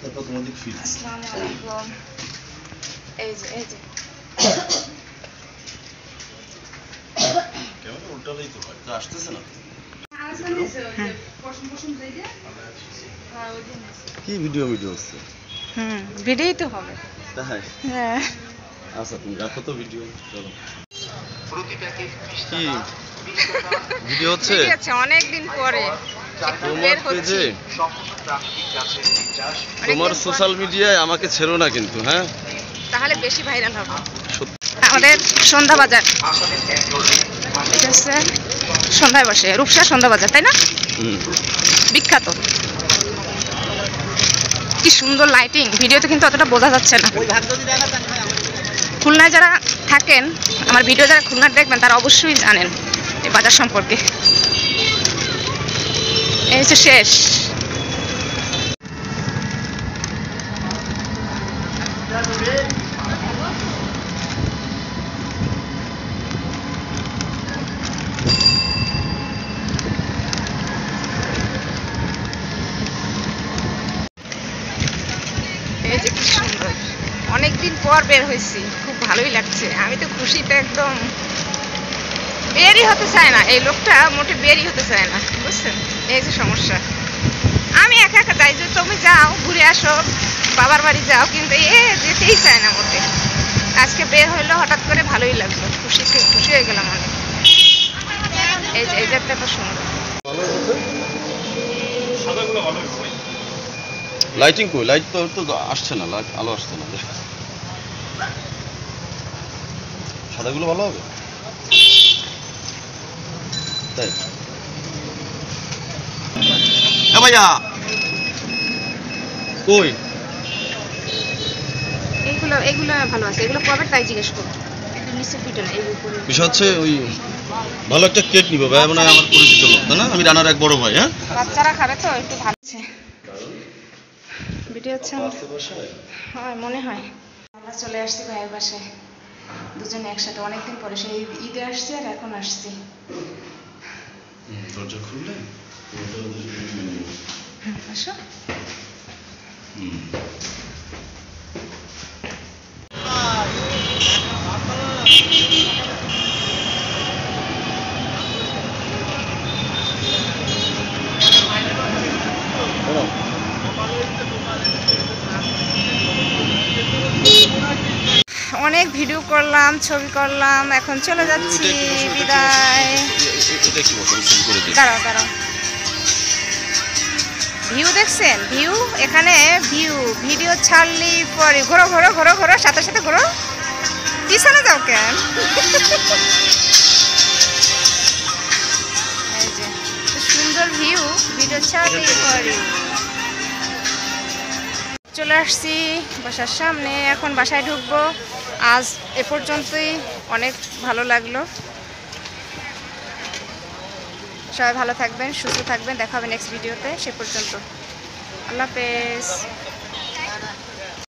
তারপর তোমাদের ফিট। আসসালামু আলাইকুম। এই যে ক্যামেরা উল্টালেই তো হয়, তো আসতেছে না। কি ভিডিও হচ্ছে? ভিডিওই তো হবে। তাই? হ্যাঁ। আচ্ছা তুমি রাখো তো ভিডিও, চলো। কি ভিডিও হচ্ছে? অনেকদিন পরে তোমার পেজে, তোমার সোশ্যাল মিডিয়ায় আমাকে ছেড়ো না কিন্তু, হ্যাঁ? তাহলে বেশি ভাইরাল হবে। আমাদের সন্ধ্যা বাজার, এটা হচ্ছে সন্ধ্যায় বসে রূপসা সন্ধ্যা বাজার, তাই না? বিখ্যাত। কি সুন্দর লাইটিং, ভিডিওতে কিন্তু অতটা বোঝা যাচ্ছে না। খুলনায় যারা থাকেন, আমার ভিডিও যারা খুলনার দেখবেন তারা অবশ্যই জানেন এই বাজার সম্পর্কে। এই হচ্ছে শেষ। এই যে কি সুন্দর, অনেকদিন পর বের হয়েছি, খুব ভালোই লাগছে। আমি তো খুশিতে একদম, বেরই হতে চায় না এই লোকটা, মোটে বেরই হতে চায় না, বুঝছেন? এই যে সমস্যা। আমি একা একা যাই, যে তুমি যাও ঘুরে আসো, বাবার বাড়ি যাও, কিন্তু যেতেই চায় না মোটে। আজকে বের হইলো হঠাৎ করে, ভালোই লাগলো, খুশি হয়ে গেলাম অনেক। এই যে এই জায়গাটা তো সুন্দর। লাইটিং কই? লাইট তো আসছে না, আলো আসছে না। সাদাগুলো ভালো হবে তাই? ভাইয়া কই? এইগুলো ভালো আছে, এগুলো কবে তাই জিজ্ঞেস করো। নিচের পিঠে না, এই উপরে। বিষয় হচ্ছে ওই ভালো একটা কেক নিবো, ভাই মনে হয় আমার পরিচিত লোক, তাই না? আমি রানার এক বড় ভাই। হ্যাঁ, বাচ্চারা খাবে তো একটু ভালো আছে। ভিডিও হচ্ছে হয় মনে হয়। আমরা চলে আসছি ভাইয়ের বাসায় দুজনে একসাথে, অনেকদিন পরে। সেই ঈদে আসছি আর এখন আসছি। দরজা খুললে আসো। অনেক ভিডিও করলাম, ছবি করলাম, এখন চলে যাচ্ছি, বিদায়। দাঁড়াও, ভিউ দেখছেন? ভিউ এখানে ভিডিও ছাড়লি পরে ঘোরো, সাথে সাথে ঘোরো, পিছনে যাও কেন? এই যে সুন্দর ভিউ, ভিডিও ছাড়লি পরে। চলে আসছি বাসার সামনে, এখন বাসায় ঢুকবো। আজ এ পর্যন্তই, অনেক ভালো লাগলো। সবাই ভালো থাকবেন, সুস্থ থাকবেন, দেখা হবে নেক্সট ভিডিওতে। সে পর্যন্ত আল্লাহ হাফেজ।